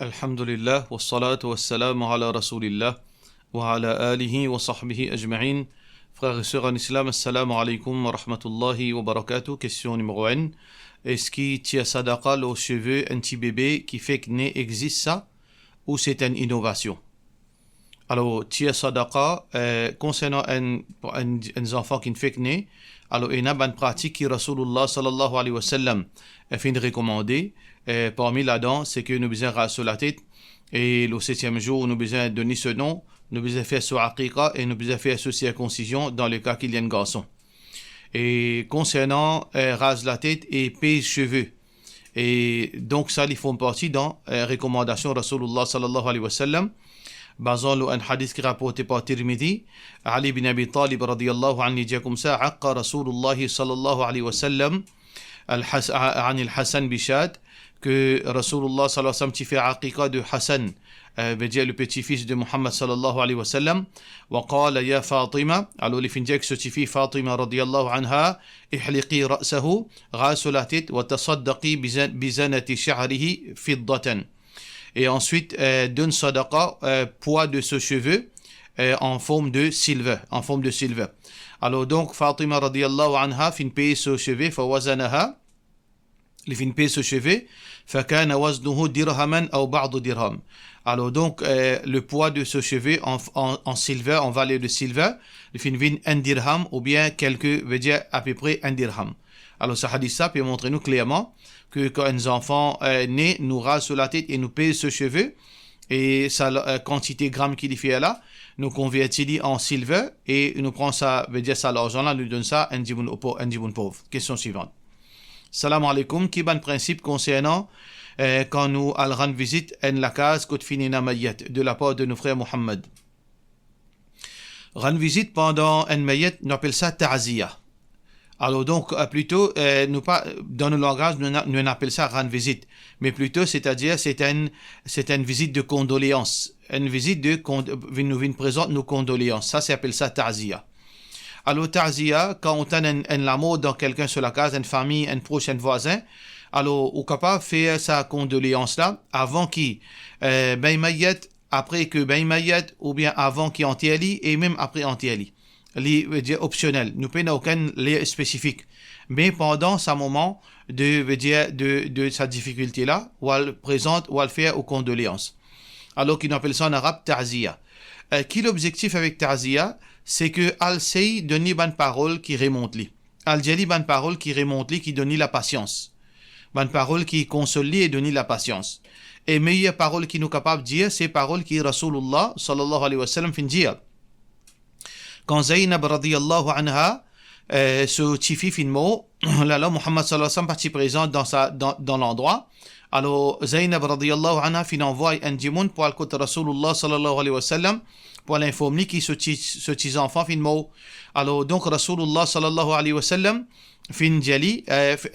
Alhamdulillah, wa salatu wa salam ala rasulillah, wa ala alihi wa sahbihi ajma'in. Frères et sœurs en islam, assalamu alaikum wa rahmatullahi wa barakatuh. Question numéro 1. Est-ce qu'il y a sadaqa aux cheveux un petit bébé qui fait que né existe ça ou c'est une innovation? Alors, tia sadaqa, concernant un enfant qui ne fait que né, alors il y a une pratique qui Rasulullah sallallahu alayhi wa sallam a fait recommander. Parmi là-dedans, c'est que nous devons raser la tête et le 7e jour, nous devons donner ce nom, nous devons faire ce aqiqa et nous devons faire ce circoncision dans le cas qu'il y a un garçon. Et concernant rase la tête et pèse cheveux. Et donc ça, ils font partie dans la recommandation Rasulullah sallallahu alayhi wa sallam. Basant un hadith qui est rapporté par Tirmidhi, Ali ibn Abi Talib radiyallahu anhu dit comme ça, Aqqa Rasulullah sallallahu alayhi wa sallam an al-Hassan bishad, que Rasulullah sallallahu alayhi wa sallam fait aqiqa de Hassan, veut dire le petit-fils de Muhammad sallallahu alayhi wa sallam, wa qala ya Fatima, alors il finit que ce petit-fils Fatima radiyallahu anha, ihliqi ra'sahu, rasu la tête, wa tasaddaqi bizanati sha'rihi fiddatan. Et ensuite donne sadaqa, poids de ce cheveu en forme de silver, Alors donc Fatima radiyallahu anha fin paye ce cheveu, fa wazanaha, il fin paye ce cheveu, fa kana waznuhu dirhaman ou ba'd dirham. Alors donc le poids de ce cheveu en silver, en valeur de silver, il fin vin un dirham ou bien veut dire à peu près un dirham. Alors ce hadith ça peut montrer nous clairement que quand un enfant naît, nous rase sur la tête et nous pèse ce cheveu et sa quantité gramme qu'il y fait là, nous convertit en silver et nous prend ça, veut dire ça l'argent là, nous donne ça un djiboun pauvre. Question suivante. Salam alaikum, qui ban principe concernant quand nous allons rendre visite à la case côte finina mayet de la part de nos frères Muhammad. Rendre visite pendant un mayet, nous appelle ça ta'ziya. Alors donc, plutôt, nous pas, dans le langage, nous appelons ça rendre visite. Mais plutôt, c'est-à-dire, c'est une visite de condoléances. Une visite nous présente nos condoléances. Ça s'appelle ça ta'ziya. Alors, ta'ziya, quand on a un mort dans quelqu'un sur la case, une famille, un proche, un voisin, alors, on est capable de faire sa condoléance-là avant qu'il, mayet, après que mayet, ou bien avant qu'il anti-ali, et même après anti-ali. Optionnel, nous n'avons aucun lien spécifique, mais pendant ce moment de sa difficulté là, où elle présente, où elle fait aux condoléances. Alors qu'on appelle ça en arabe ta'ziya. Qui l'objectif avec ta'ziya, c'est que al sey donne bonne parole qui remonte li. Al jali bonne parole qui remonte li, qui donne la patience. Bonne parole qui console li et donne la patience. Et meilleure parole qui nous capable de dire, c'est parole qui Rasulullah sallallahu alayhi wa sallam fin dire. Quand Zaynab radiyallahu anha, ce tifi finmo, là, Muhammad sallallahu alayhi wa sallam parti présent dans l'endroit. Alors, Zaynab radiyallahu anha fin envoie un djimoun pour le côté Rasulullah sallallahu alayhi wa sallam, pour l'informer qui ce petit enfant finmo. Alors, donc, Rasulullah sallallahu alayhi wa sallam, fin jali,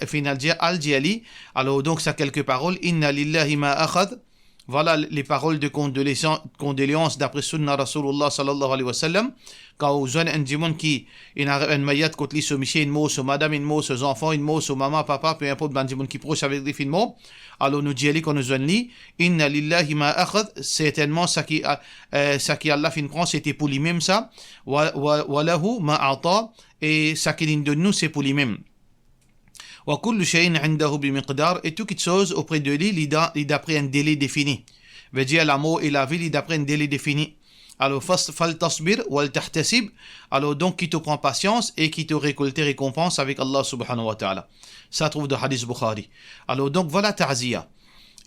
fin al-jali. Alors, donc, ça quelques paroles. Inna lillahi ma akhad. Voilà les paroles de condoléances d'après Sunna Rasulullah sallallahu alayhi wa sallam. Quand on a un djimoun qui a un mayat contre lui, ce monsieur, une mot, ce madame, une mot, ses enfants, une mot, ce maman, papa, peu importe, un djimoun qui proche avec des films, alors nous disons qu'on nous a dit, inna lillahi ma akhad, certainement, ça qui Allah fin prend, c'était pour lui-même ça, wa lahu ma ata, et ça qui de nous, c'est pour lui-même. Wa kullu shay'in 'indahu bi miqdar, et toute chose auprès de lui, il d'après un délai défini. Veut dire l'amour et la vie, il d'après un délai défini. Alors, fal tasbir wal tahtasib. Alors, donc, qui te prend patience et qui te récolte récompense avec Allah subhanahu wa ta'ala. Ça trouve dans Hadith Bukhari. Alors, donc, voilà ta'ziya.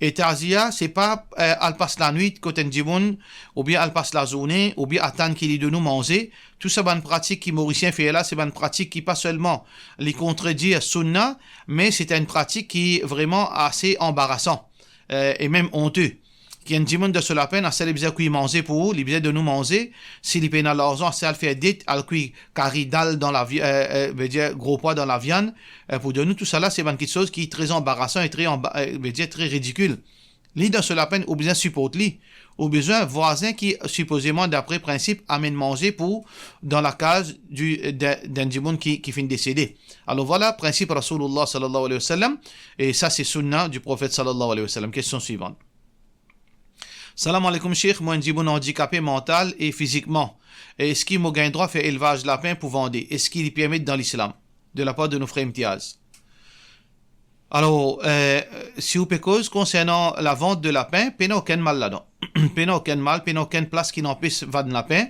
Et ta'ziya, c'est pas, elle passe la nuit, côté un djimoun, ou bien elle passe la journée, ou bien attendre qu'il ait de nous manger. Tout ça, bonne pratique qui Mauricien fait là, c'est une pratique qui pas seulement les contredit sunna, mais c'est une pratique qui est vraiment assez embarrassant, et même honteux. Qui a un djimoun de cela peine, c'est les besoins qui manger pour vous, les besoins de nous manger, si les peine à l'argent, c'est à faire dit, à qui caridal dans la viande, veut dire gros poids dans la viande, pour de nous, tout ça là, c'est une petite chose qui est très embarrassant et très ridicule. L'idée de cela peine, ou besoin support li, ou besoin voisin qui, supposément, d'après principe, amène manger pour, dans la case d'un djimoun qui finit décédé. Alors voilà, principe Rasulullah sallallahu alayhi wa sallam, et ça c'est sunna du prophète sallallahu alayhi wa sallam. Question suivante. Salam alaikum Cheikh, moi je suis handicapé mental et physiquement. Est-ce qu'il m'a gain droit à faire élevage lapin pour vendre? Est-ce qu'il y permet dans l'islam? De la part de nos frères Imtiaz. Alors, si vous pouvez cause concernant la vente de lapin, il n'y a aucun mal là-dedans. Il n'y a aucun mal, il n'y a aucune place qui n'empêche de vendre lapin.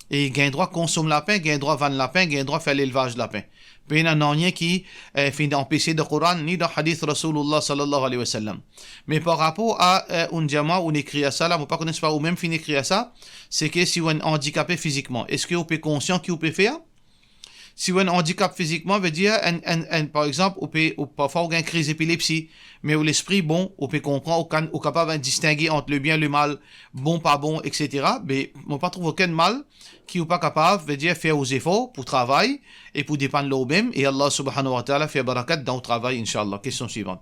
Et gain droit consommer lapin, gain droit vendre lapin, gain droit faire l'élevage de lapin. Il n'y a rien qui fait empêcher de Coran ni de hadith Rasulullah sallallahu alayhi wa sallam. Mais par rapport à un jama où on écrit à ça, là, on pas connaître pas ou même fin écrit à ça, c'est que si on est handicapé physiquement, est-ce que vous êtes conscient qu'il peut faire? Si on a un handicap physiquement, veut dire, par exemple, parfois on a une crise d'épilepsie, mais où l'esprit, bon, on peut comprendre, on est capable de distinguer entre le bien et le mal, bon, pas bon, etc. Mais on ne pas trouver aucun mal qui n'est pas capable, veut dire, faire aux efforts pour travailler et pour dépendre de lui-même. Et Allah subhanahu wa ta'ala fait barakat dans le travail, Inch'Allah. Question suivante.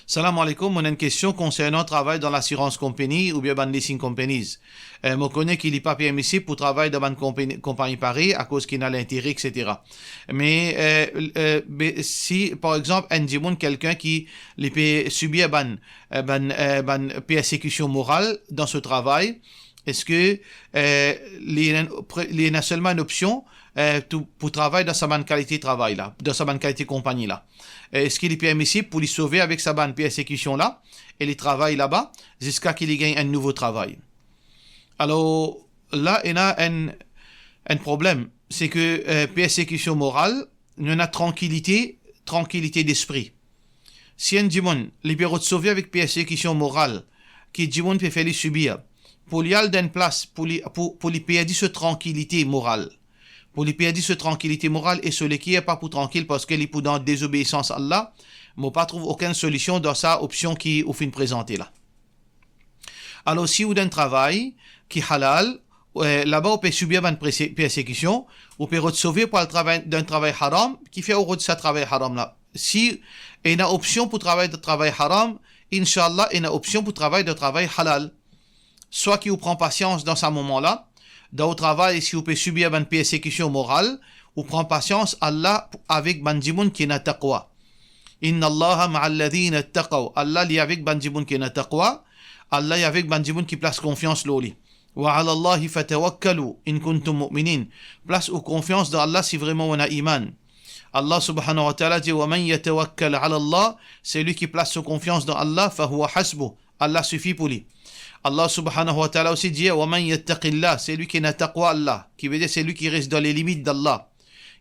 Salam alaikum, on a une question concernant le travail dans l'assurance compagnie ou bien dans leasing companies. Je connais qu'il n'est pas permissible pour travailler dans une compagnie pareille à cause qu'il a l'intérêt, etc. Mais si, par exemple, un quelqu'un qui peut subir une persécution morale dans ce travail, est-ce que il y a seulement une option pour travailler dans sa bonne qualité de travail là, dans sa bonne qualité de compagnie là? Est-ce qu'il est permissible pour lui sauver avec sa bonne persécution là et il travaille là-bas jusqu'à qu'il gagne un nouveau travail? Alors là, il y a un problème, c'est que persécution morale, il y a tranquillité d'esprit. Si un dimon libère de sauver avec persécution morale, qui dimon peut faire lui subir, pour lui aller d'une place, pour lui perdre cette tranquillité morale. Pour lui perdre cette tranquillité morale et celui qui n'est pas pour tranquille parce qu'il est pour dans désobéissance à Allah, mais pas trouve aucune solution dans sa option qui est fin présentée là. Alors si vous avez un travail qui est halal, là-bas on peut subir une persécution, on peut sauver par le travail d'un travail haram qui fait au de ce travail haram là. Si il y a une option pour travailler de travail haram, Inch'Allah, il y a une option pour travailler de travail halal. Soit qui vous prend patience dans ce moment-là, dans le travail, si vous pouvez subir une persécution morale, ou prend patience, Allah avec bandimoun qui n'a taqwa. Inna Allah ma'alladhina taqaw. Allah li avec bandimoun qui n'a taqwa. Allah y avec bandimoun qui place confiance l'oli. Wa ala Allahi fatawakkalu in kuntum mu'minin. Place ou confiance dans Allah si vraiment on a iman. Allah subhanahu wa ta'ala dit wa man yatawakkal ala Allah, c'est lui qui place sa confiance dans Allah, fa huwa hasbu. Allah suffit pour lui. Allah subhanahu wa ta'ala aussi dit wa man yattaqillah, c'est lui qui n'a taqwa Allah, qui veut dire c'est lui qui reste dans les limites d'Allah.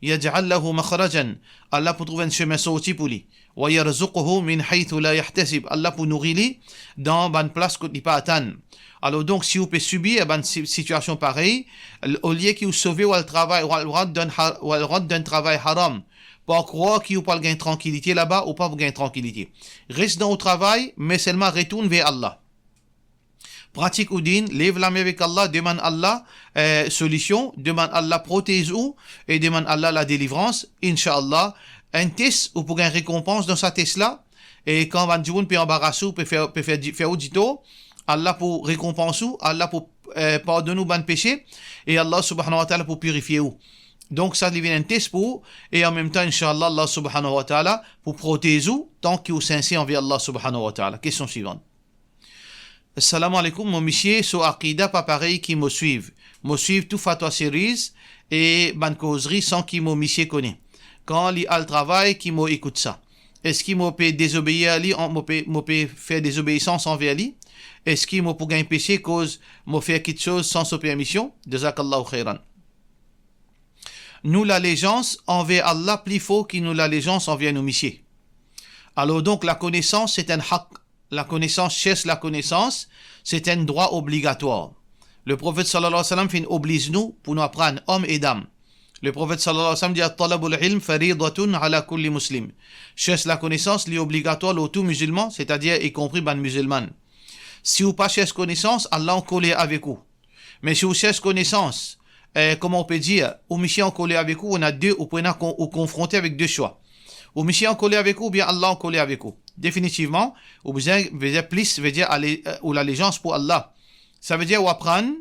Yaj'al lahu makhrajan, Allah pour trouver un chemin sorti pour lui. Wa yarzuquhu min haythu la yahtasib, Allah pour nourrir lui dans une place qu'il n'est pas atteint. Alors donc si vous pouvez subir une situation pareille, au lieu qu'il vous sauve ou le travail ou le rentre d'un travail haram, pas croire qu'il vous pas gagner tranquillité là-bas ou pas vous gagner tranquillité. Reste dans le travail, mais seulement retourne vers Allah. Pratique ou din, lève la main avec Allah, demande Allah solution, demande Allah protège-vous et demande Allah la délivrance. Inch'Allah, un test ou pour une récompense dans sa test là. Et quand on dit peut embarrasser, peut faire audito, Allah pour récompenser, Allah pour pardonner nos péchés et Allah subhanahu wa ta'ala pour purifier vous. Donc ça devient un test pour et en même temps Inch'Allah Allah subhanahu wa ta'ala pour protéger vous tant que vous sincère envers Allah subhanahu wa ta'ala. Question suivante. Assalamu alaikum, mon monsieur, sur Aqida, pas pareil qui me suivent. Me suivent tout fatwa series et ban causerie sans qu'il me monsieur connaît. Quand il a le travail, qui me écoute ça. Est-ce qu'il me peut désobéir à lui, me peut faire désobéissance envers lui? Est-ce qu'il me peut gagner péché cause me faire quelque chose sans sa permission? Jazakallahu khairan. Nous l'allégeance envers Allah plus fort que nous l'allégeance envers nos messieurs. Alors donc la connaissance c'est un haq. La connaissance, cherche la connaissance, c'est un droit obligatoire. Le prophète sallallahu alayhi wa sallam oblige nous pour nous apprendre, hommes et dames. Le prophète sallallahu alayhi wa sallam dit talabul ilm faridatun ala kulli muslim. Cherche la connaissance, est obligatoire au tout musulman, c'est-à-dire y compris ban musulman. Si vous pas cherche connaissance, Allah en colle avec vous. Mais si vous cherchez connaissance, comment on peut dire, ou mission en coller avec vous, on a deux, ou confronter avec deux choix. Ou mission en coller avec vous, ou bien Allah en coller avec vous. Définitivement, ou besoin veut dire plus, veut dire ou l'allégeance pour Allah. Ça veut dire ou apprendre,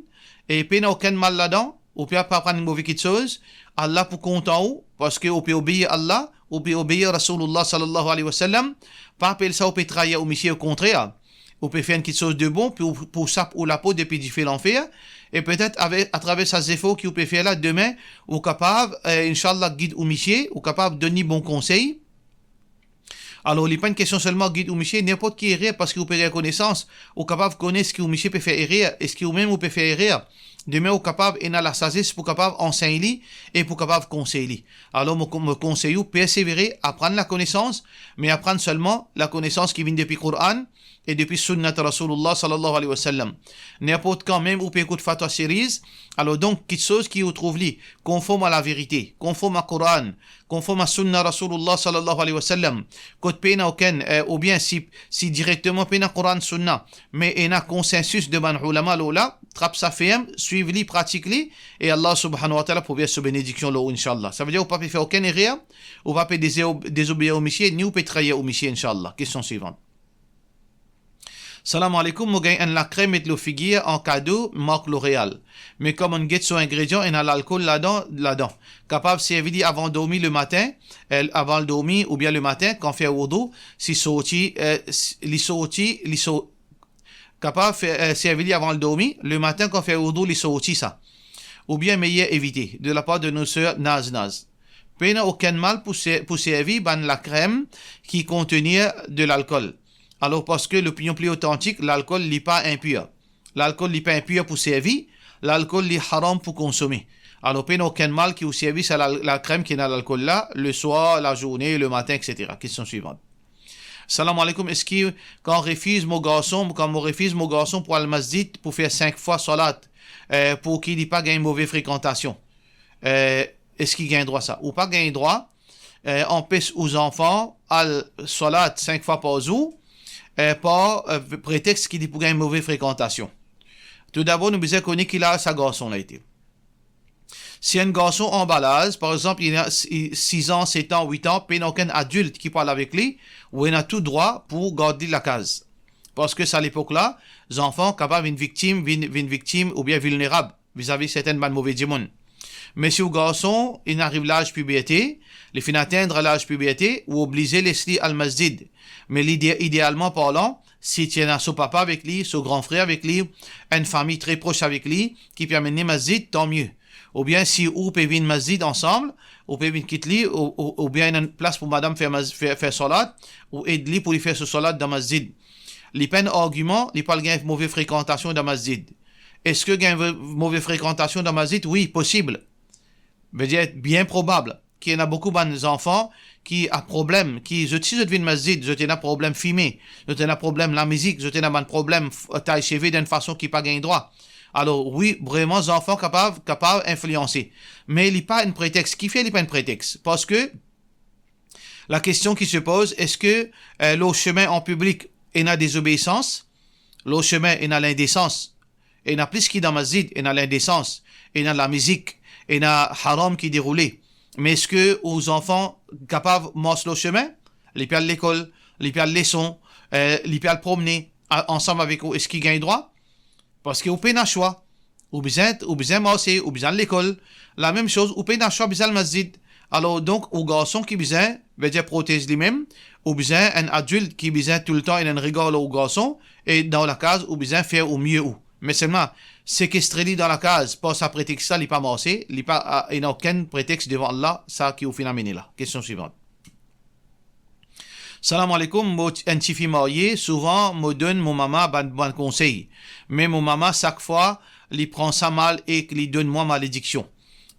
et puis n'a aucun mal là-dedans, ou peut pas apprendre une mauvaise chose, Allah pour content ou, parce que ou peut obéir Allah, ou peut obéir Rasulullah sallallahu alayhi wa sallam, pas appeler ça ou peut trahir ou mission au contraire. ou peut faire une petite chose de bon pour ça ou la peau depuis du fait l'enfer et peut-être à travers ces efforts qui peut faire là demain ou capable inchallah guide ou miché ou capable de donner bon conseil. Alors, il n'est pas une question seulement guide ou miché, n'importe qui errer parce que vous pouvez avoir connaissance, ou capable de connaître ce que vous miché peut faire errer, et ce que vous-même vous peut faire errer. Demain, vous capable et la sagesse pour capable enseigner et pour capable conseiller. Alors, me conseille persévérer, apprendre la connaissance, mais apprendre seulement la connaissance qui vient depuis le Coran et depuis Sunnat Rasulullah sallallahu alayhi wa sallam. N'importe quand même, vous pouvez écouter Fatwa Series. Alors donc, quelque chose qui vous trouve li, conforme à la vérité, conforme au Coran, conforme à Sunnat Rasulullah sallallahu alayhi wa sallam, côté pena ou bien si directement pena Coran Sunnah, mais il y a consensus de ban ulama là, trappe sa ferme, suivez-li, pratiquez-li, et Allah subhanahu wa ta'ala pour bien se bénédiction là, inshallah. Ça veut dire, vous ne pouvez pas faire aucune erreur, vous ne pouvez pas désobéir au Messie, ni vous pouvez trahir au Messie, inshallah. Question suivante. Salam alaikum, moi gagne la crème et le figuier en cadeau, marque L'Oréal. Mais comme on get son ingrédient, il y a l'alcool là-dedans. Capable, si elle dit avant de dormir le matin, avant de dormir, ou bien le matin, quand on fait wudu, si sorti, capable, si elle dit avant de dormir, le matin, quand on fait wudu, il sorti ça. Ou bien meilleur éviter, de la part de nos sœurs Naz. Peine aucun mal pour servir la crème qui contenait de l'alcool. Alors, parce que l'opinion plus authentique, l'alcool n'est pas impur. L'alcool n'est pas impur pour servir, l'alcool est haram pour consommer. Alors, il n'y a aucun mal qui vous service à la crème qui est dans l'alcool là, le soir, la journée, le matin, etc. Question suivante. Salam alaikum, est-ce que quand on refuse mon garçon pour aller au masjid pour faire 5 fois salat, pour qu'il n'ait pas gagné une mauvaise fréquentation, est-ce qu'il gagne droit ça? Ou pas gagne droit, on pèse aux enfants à salat 5 fois par jour, par prétexte qu'il dit pour gagner une mauvaise fréquentation. Tout d'abord, nous devons connaître qu'il a sa garçon là été. Si un garçon en balade, par exemple, il a 6 ans, 7 ans, 8 ans, puis il n'y a aucun adulte qui parle avec lui, ou il a tout droit pour garder la case. Parce que c'est à l'époque là, les enfants capables d'une victime ou bien vulnérable vis-à-vis certaines mauvaises démons. Mais si le garçon, il arrive à l'âge puberté, il finit atteindre l'âge puberté, ou obligé de laisser al masjid. Mais idéalement parlant, si tu as son papa avec lui, son grand frère avec lui, une famille très proche avec lui, qui peut amener masjid, tant mieux. Ou bien si vous pouvez venir masjid ensemble, ou pouvez venir quitter lui, ou bien une place pour madame faire salat, ou aider-lui pour lui faire ce salat dans masjid. Les peines argument, il pas une mauvaise fréquentation dans masjid. Est-ce que il y a une mauvaise fréquentation dans masjid? Oui, possible. Veut dire bien probable qu'il y en a beaucoup d'enfants qui a problème, qui si je deviens masjid, je tiens un problème fumé, je tiens un problème la musique, je tiens un problème taille cheveux d'une façon qui pas gagne droit. Alors oui, vraiment les enfants capables d'influencer. Mais il n'est pas un prétexte. Qui fait il n'est pas un prétexte? Parce que la question qui se pose, est-ce que le chemin en public est a désobéissance? Le chemin est a l'indécence. Il y a plus qui dans masjid, il y a l'indécence, il y a la musique, il y a haram qui déroulait. Mais est-ce que aux enfants capables de marcher le chemin, les peuvent à l'école, les peuvent à leçon, les peuvent promener ensemble avec eux, est-ce qu'ils gagnent droit? Parce que vous pouvez un choix. Ou besoin marcher, ou besoin l'école. La même chose, vous pouvez un choix, besoin le masjid. Alors donc, aux garçons qui besoin, veut dire protéger lui-même, ou besoin un adulte qui besoin tout le temps, il a un regard aux garçons, et dans la case, ou besoin faire au mieux. Mais seulement, séquestrer dans la case, pas sa prétexte, ça, il n'est pas marché, il n'a aucun prétexte devant Allah, ça qui vous fait amener là. Question suivante. Salam alaikum, moi, un petit fille marié, souvent, me donne mon maman bon conseil. Mais mon maman, chaque fois, il prend ça mal et il donne moi malédiction.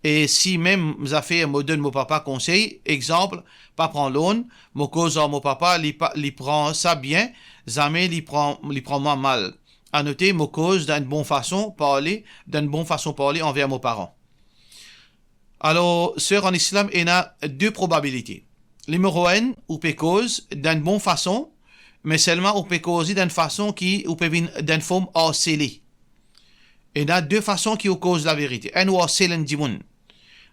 Et si même, affaires me donne mon papa conseil, exemple, pas prendre l'eau, mon cause mon papa, il prend ça bien, jamais il prend moi mal. À noter, mon cause d'une bonne façon parler envers mes parents. Alors, sœur en islam, il y a 2 probabilités. Numéro 1, ou peut cause d'une bonne façon, mais seulement ou peut causer d'une façon qui ou peut venir d'une forme harcelée. Il y a 2 façons qui causent la vérité. Un ou harcèle un dimoun.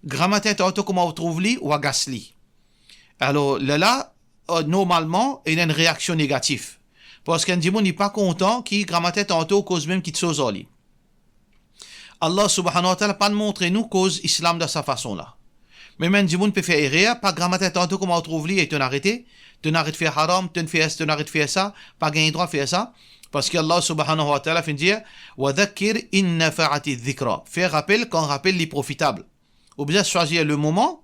Grammatin tantôt comment on trouve li ou agace li. Alors là, normalement, il y a une réaction négative. Parce qu'un dimoun n'est pas content qui grammatin tantôt cause même qu'il chose li. Allah subhanahu wa ta'ala pas montré nous cause islam de sa façon là. Mais même si on peut faire erreur, pas grammaire tantôt comment on trouve lui et tu arrêtes de faire haram, tu arrêtes de faire ça, pas gagner droit de faire ça. Parce qu'Allah subhanahu wa ta'ala fait dire وَذَكِّرْ إِنْ نَفَعَتِ الذِّكْرَى. Faire rappel quand rappel est profitable. Ou bien choisir le moment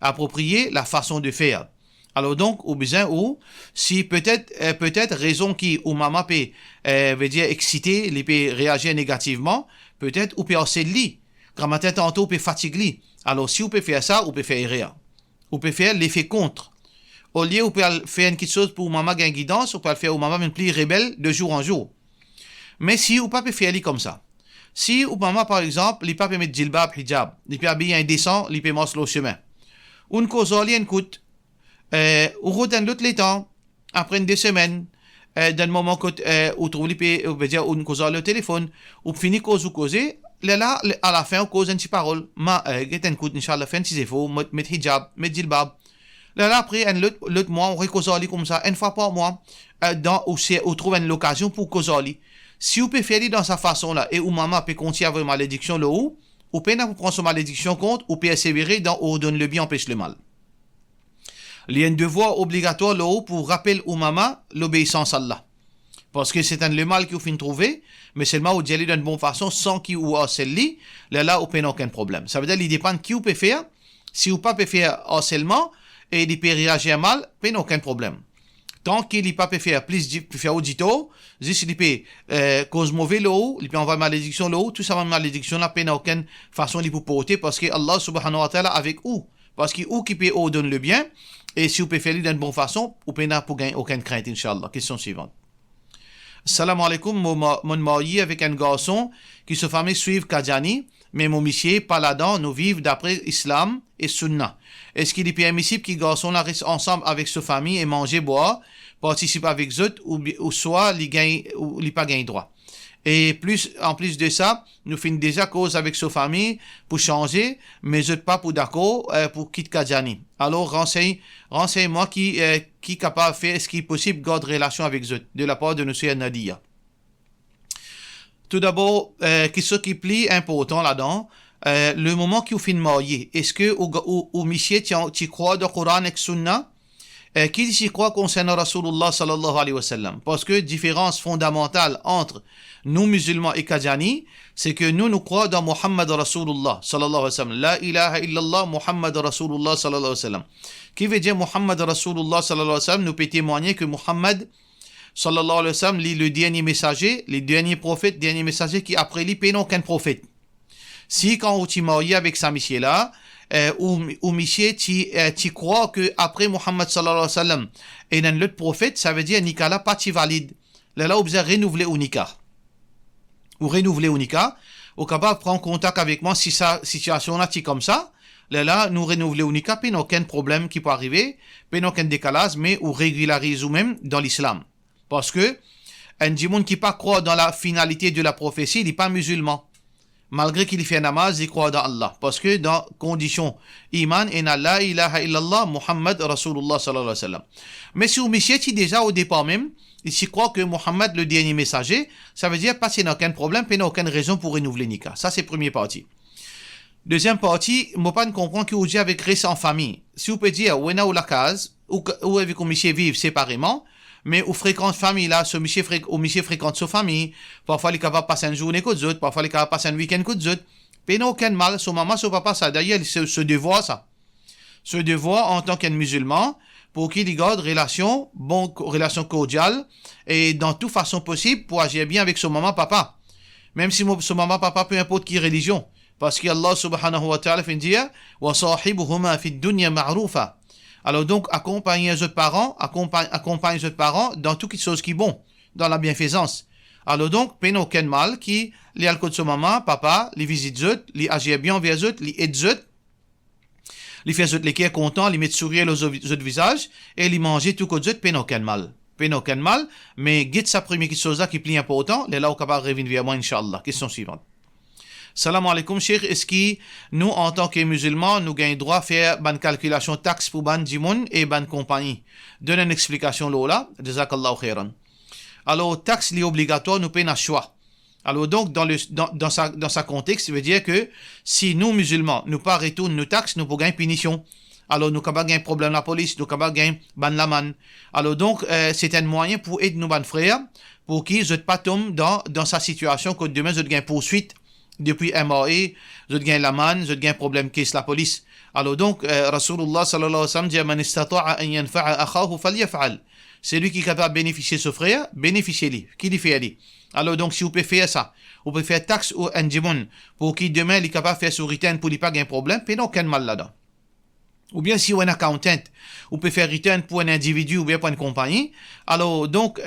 approprié, la façon de faire. Alors donc, ou bien ou si peut-être raison qui ou maman peut veut dire exciter, il peut réagir négativement, peut-être ou peut harceler. Quand matin tantôt peut fatiguer. Alors si vous pouvez faire ça, vous pouvez faire rien. Vous pouvez faire l'effet contre. Au lieu, vous pouvez faire une petite chose pour maman gagner guidance, vous pouvez le faire pour maman même plus rebelle de jour en jour. Mais si vous ne pouvez pas faire comme ça. Si ou maman par exemple, il ne peut pas mettre djilbab, hijab, il peut habiller indécent, il peut marcher le chemin. Une cause une coûte, ou redonne l'autre les temps, après 2 semaines, dans le moment où trouve une cause le téléphone, ou finit cause ou causer, là, à la fin, on cause une petite parole. Ma, get un coup, Inch'Allah, fin, si c'est faux, mettre hijab, mettre djilbab. Là, après, l'autre mois, on récause comme ça, une fois par mois, où trouve une occasion pour causer. Si vous pouvez faire dans sa façon-là, et où maman peut continuer avec malédiction là où, ou peut prendre son malédiction compte, ou peut persévérer dans où donne le bien, empêche le mal. Il y a un devoir obligatoire là où pour rappeler aux maman l'obéissance à Allah. Parce que c'est le mal qu'il faut trouver, mais seulement où d'y aller d'une bonne façon, sans qu'il ou harcèle, là, vous n'avez aucun problème. Ça veut dire qu'il dépend de qui vous peut faire. Si vous ne pouvez pas faire harcèlement, et il peut réagir mal, vous n'avez aucun problème. Tant qu'il ne peut pas faire plus, il peut faire audito, juste il peut cause mauvais l'eau, il peut envoyer malédiction l'eau, tout ça, malédiction, là, n'a aucune façon de vous porter, parce que Allah subhanahu wa ta'ala avec vous. Parce que vous qui peut vous donner le bien, et si vous pouvez faire d'une bonne façon, vous pouvez pas gagner aucune crainte, Inch'Allah. Question suivante. Salam alaikum, mon marié avec un garçon qui se famille suivre Kadjani, mais mon monsieur, pas là-dedans, nous vivons d'après Islam et Sunna. Est-ce qu'il est permissible que les garçons restent ensemble avec sa famille et manger, boire, participer avec eux, ou soit ils pas gagner droit? Et en plus de ça, nous faisons déjà cause avec sa famille pour changer, mais eux pas pour d'accord pour quitter Kadjani. Alors, renseigne-moi qui est capable de faire ce qui est possible, garder relation avec eux, de la part de nous Nadia. Tout d'abord, ce qui est plus important là-dedans, le moment qu'il finit marié, est-ce que au monsieur tu crois dans le Coran et Sunna? Qui s'y croit concernant Rasulullah sallallahu alayhi wa sallam? Parce que différence fondamentale entre nous musulmans et Kadjani, c'est que nous croyons dans Muhammad Rasulullah sallallahu alayhi wa sallam. La ilaha illallah Muhammad Rasulullah sallallahu alayhi wa sallam. Qui veut dire Muhammad Rasulullah sallallahu alayhi wa sallam? Nous peut témoigner que Muhammad sallallahu alayhi wa sallam, le dernier messager, le dernier prophète, dernier messager qui après lui paye aucun prophète. Si quand tu es marié avec sa monsieur là, ou monsieur tu crois que après Muhammad sallallahu alayhi wa sallam et dans l'autre prophète, ça veut dire nikah là pas valide. Là vous avez renouvelé au nikah. Ou renouveler au nikah, ou capable de prendre contact avec moi si sa situation là est comme ça. Là nous renouveler au nikah, puis aucun problème qui peut arriver, puis aucun décalage, mais ou régularise ou même dans l'islam. Parce que un djimoun qui pas croit dans la finalité de la prophétie, il n'est pas musulman. Malgré qu'il fait namaz, il croit dans Allah. Parce que dans condition iman, inna la ilaha illallah Muhammad Rasulullah sallallahu alayhi wa sallam. Mais si vous monsieur déjà au départ même, il s'y croit que Muhammad le dernier messager, ça veut dire pas qu'il n'y a aucun problème, puis il n'y a aucune raison pour renouveler nikah. Ça c'est première partie. Deuxième partie, moi pas comprendre que vous dites avec reste en famille. Si vous pouvez dire ou la case, ou avec un monsieur vivre séparément, mais ou fréquente famille là, ce monsieur fréquente sa famille, parfois il est capable de passer une journée avec d'autres, parfois il est capable de passer un week-end avec d'autres, puis il n'y a aucun mal, son maman, son papa, ça d'ailleurs, ce devoir ça. Ce devoir en tant qu'un musulman, pour qu'il garde relation cordiale, et dans toute façon possible pour agir bien avec son maman, papa. Même si son maman, papa, peu importe qui religion. Parce qu'Allah subhanahu wa ta'ala fait dire, wa sahibuhuma fi dunya ma'rufa. Alors donc, accompagnez les autres parents, accompagnez les autres parents dans toutes les choses qui sont bonnes, dans la bienfaisance. Alors donc, peine aucun mal qui, les alcool de son maman, papa, les visites eux, les agir bien envers eux, les aider eux, les faire eux les qui est content, les mettre sourire aux autres visages, et les manger tout comme eux, peine aucun mal. Peine aucun mal, mais guide sa première chose là qui est plus important, les là, on capable de revenir vers moi, Inch'Allah. Question suivante. Salam alaikum, Cheikh. Est-ce que nous, en tant que musulmans, nous gagnons droit à faire une calculation taxe pour ban djimoun et ban compagnie? Donne une explication là. Jazakallahu khairan. Alors, taxe est obligatoire, nous payons un choix. Alors donc, dans sa contexte, ça veut dire que si nous, musulmans, nous pas retournons nos taxes, nous pouvons gagner punition. Alors, nous avons un problème la police, nous avons un ban la man. Alors, donc, c'est un moyen pour aider nos ban frères, pour qu'ils ne pas tombent dans sa situation, que demain, ils ont une poursuite depuis MAE, ils ont la man, ils ont un problème caisse la police. Alors, donc, Rasulullah sallallahu alayhi wa sallam dit, man istata'a an yanfa'a akhahu falyaf'al. C'est lui qui est capable de bénéficier de ce frère, bénéficiez-lui. Qui lui fait aller? Alors, donc, si vous pouvez faire ça, vous pouvez faire taxe ou un pour qui demain, il est capable de faire sur return pour lui pas un problème, puis il n'y a aucun mal là-dedans. Ou bien si on est accountant, on peut faire return pour un individu ou bien pour une compagnie. Alors, donc,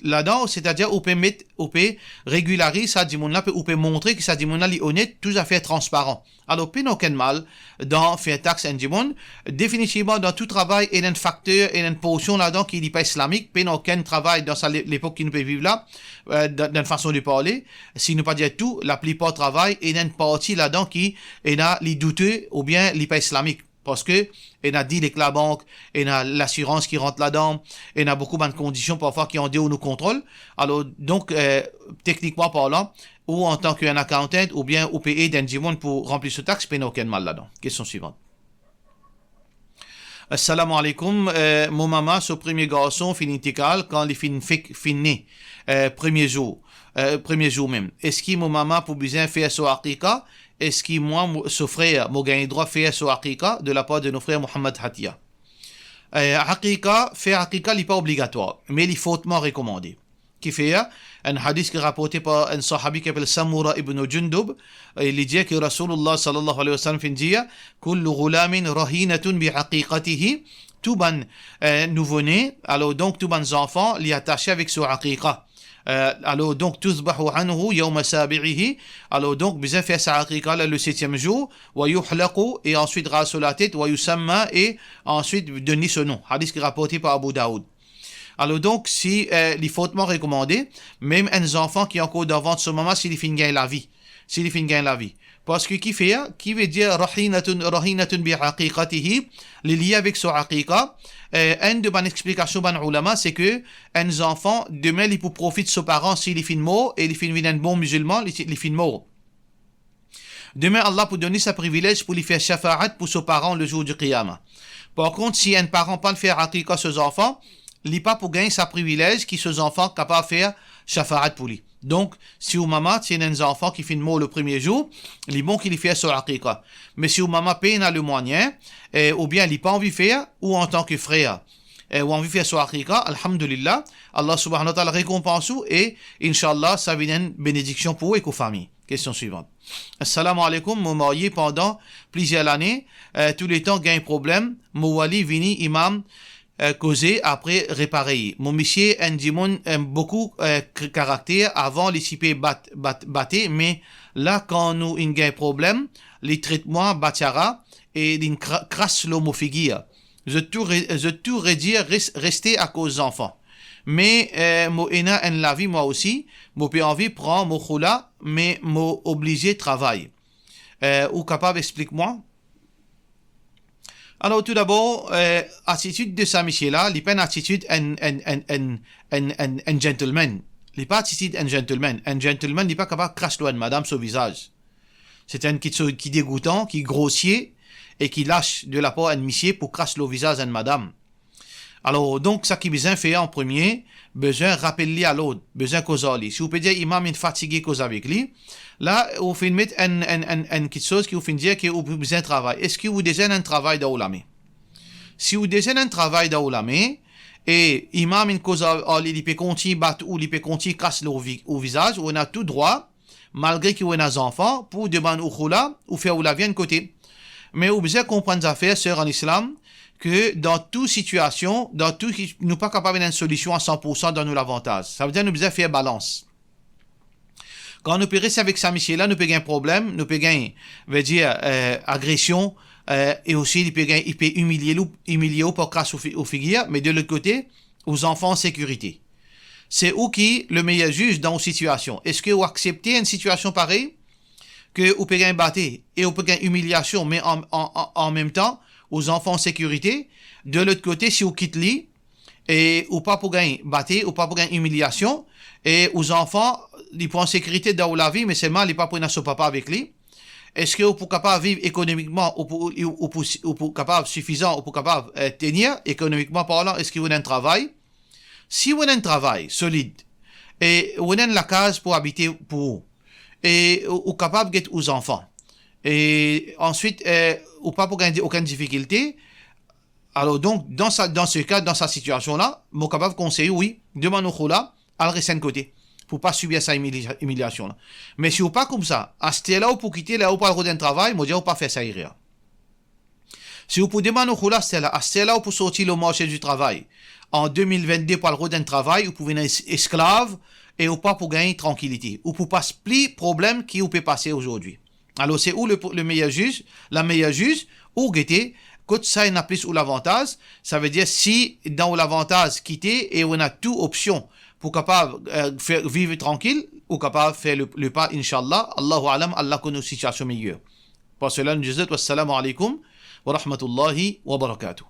là-dedans, c'est-à-dire, on peut régulariser ça, on peut montrer que ça, est honnête, tout à fait transparent. Alors, il n'y a aucun mal dans faire taxe un définitivement, dans tout travail, il y a un facteur, il y a une portion là-dedans qui n'est pas islamique, il n'y a aucun travail dans l'époque qui nous peut vivre là, d'une façon de parler. Si nous pas dire tout, la plupart travail, il y a une partie là-dedans qui est les douteux ou bien les pas islamique. Parce que, il y a dit la banque, il y a l'assurance qui rentre là-dedans, il y a beaucoup de conditions parfois qui ont nous contrôle. Alors, donc, techniquement parlant, ou en tant qu'un accountant, ou bien au payer d'un monde pour remplir ce taxe, il n'y a aucun mal là-dedans. Question suivante. Assalamu alaikum. Mon maman, son premier garçon, finit quand il finit, premier jour même. Est-ce que mon maman pour besoin faire son aqiqa? Est-ce que moi, son frère, mon gagne droit faire son aqiqa de la part de nos frères Mohamed Hatia? Faire aqiqa n'est pas obligatoire, mais il est fortement recommandé. Qui fait un hadith qui est rapporté par un sahabi qui s'appelle Samura ibn Jundub. Il dit que Rasulullah sallallahu alayhi wa sallam dit kullu ghulamin rahinatun bi aqiqatihi. Tout ban nouveau-né, alors donc tout ban enfant, li attaché avec son aqiqa. Alors donc tuzbahu anhu yawma sabi'ihi. Alors donc besoin faire sa aqiqa le 7e jour, wa yuhlaqu et ensuite raser la tête, wa yusamma et ensuite donner ce nom. Hadith qui est rapporté par Abu Daoud. Alors donc, si il est fortement recommandé, même un enfant qui est encore devant ce moment, s'il finit gagner la vie. Parce que qui veut dire rahinatun bi aqiqatihi, le lié avec son aqiqa, une de bonnes explications ban ulama, c'est que un enfant, demain, il peut profiter de ses parents s'il finit mort, et il finit un bon musulman, il finit mort. Demain, Allah peut donner sa privilège pour lui faire shafa'at pour ses parents le jour du qiyamah. Par contre, si un parent pas le faire aqiqa ses enfants, il n'est pas pour gagner sa privilège qui ses enfants capables de faire shafa'at pour lui. Donc, si ou maman, c'est un enfant qui finit mort le premier jour, il est bon qu'il fait sur aqiqa. Mais si ou maman peine le moyen, ou bien il n'a pas envie de faire, ou en tant que frère, ou envie de faire sur aqiqa, alhamdulillah, Allah subhanahu wa ta'ala récompense et, inshallah, ça vient une bénédiction pour eux et pour famille. Question suivante. Assalamu alaikum, mon marié pendant plusieurs années, tous les temps gagne problème, mon wali vini imam, causer après réparer. Mon monsieur Ndimon aime beaucoup caractère avant les CP batté, mais là quand nous avons un problème, les traitements batara et une crasse l'homophobie. Je tout redire rester à cause des enfants. Mais moi ena en la vie moi aussi, moi peux envie prendre mon khoula, mais moi obligé travail. Ou capable explique-moi. Alors, tout d'abord, attitude de ce monsieur-là, il n'est pas une attitude un gentleman. Il n'est pas attitude un gentleman. Un gentleman n'est pas capable de cracher loin de madame sur le visage. C'est un qui dégoûtant, qui est grossier, et qui lâche de la part d'un monsieur pour cracher le visage de madame. Alors, donc, ça qui est besoin de faire en premier, besoin de rappeler à l'autre, besoin de causer. Si vous pouvez dire, imam est fatigué cause avec lui, là, vous pouvez mettre une quelque chose qui vous fait dire que vous avez besoin de travail. Est-ce que vous déjà un travail dans l'âme? Si vous déjà un travail dans l'âme, et imam une cause il peut continuer battre ou il peut continuer casser au visage, on a tout droit, malgré qu'il y a des enfants, pour demander au khoula, ou faire ou la vienne côté. Mais vous besoin comprendre les affaires, sœurs en islam, que dans toute situation, nous ne sommes pas capables d'une solution à 100% dans nos avantages. Ça veut dire que nous devons faire balance. Quand nous pouvons rester avec ça, monsieur-là, nous pouvons gagner un problème, nous pouvons gagner, agression, et aussi, il peut humilier pour grâce aux figures, mais de l'autre côté, aux enfants en sécurité. C'est où qui le meilleur juge dans une situation? Est-ce que vous acceptez une situation pareille, que vous pouvez gagner battre, et vous pouvez gagner humiliation, mais en même temps, aux enfants en sécurité? De l'autre côté, si vous quittez lui, et ou pas pour gagner battre, ou pas pour gagner humiliation, et aux enfants, ils prennent sécurité dans la vie, mais c'est mal, ils pas pour son papa avec lui. est-ce que vous êtes capable de vivre économiquement, ou pour capable suffisant, ou pour capable de tenir économiquement parlant, est-ce que vous avez un travail? Si vous avez un travail solide, et vous avez la case pour habiter pour vous, et vous êtes capable d'être aux enfants, et ensuite, ou pas pour gagner aucune difficulté, alors donc, dans ce cas, dans sa situation-là, je suis capable de conseiller, oui, demande au là, à rester de côté, pour pas subir cette humiliation-là. Mais si vous pas comme ça, à ce là, pour quitter, là, vous pas le travail, je dis, vous pas faire ça, rien. Si vous pouvez demander au là, c'est là, à ce là, pour sortir le marché du travail, en 2022, pour le d'un travail, vous pouvez être esclave, et ou pas pour gagner tranquillité, ou pour pas split problème qui vous peut passer aujourd'hui. Alors, c'est où le meilleur juge, la meilleure juge, ou guetter, quand ça, il y a plus ou l'avantage, ça veut dire si dans l'avantage quitter et on a toute option pour capable faire vivre tranquille ou capable faire le pas, Inch'Allah, Allahu alam, Allah connaît une situation meilleure. Pour cela, nous disons, wassalamu alaikum wa rahmatullahi wa barakatuh.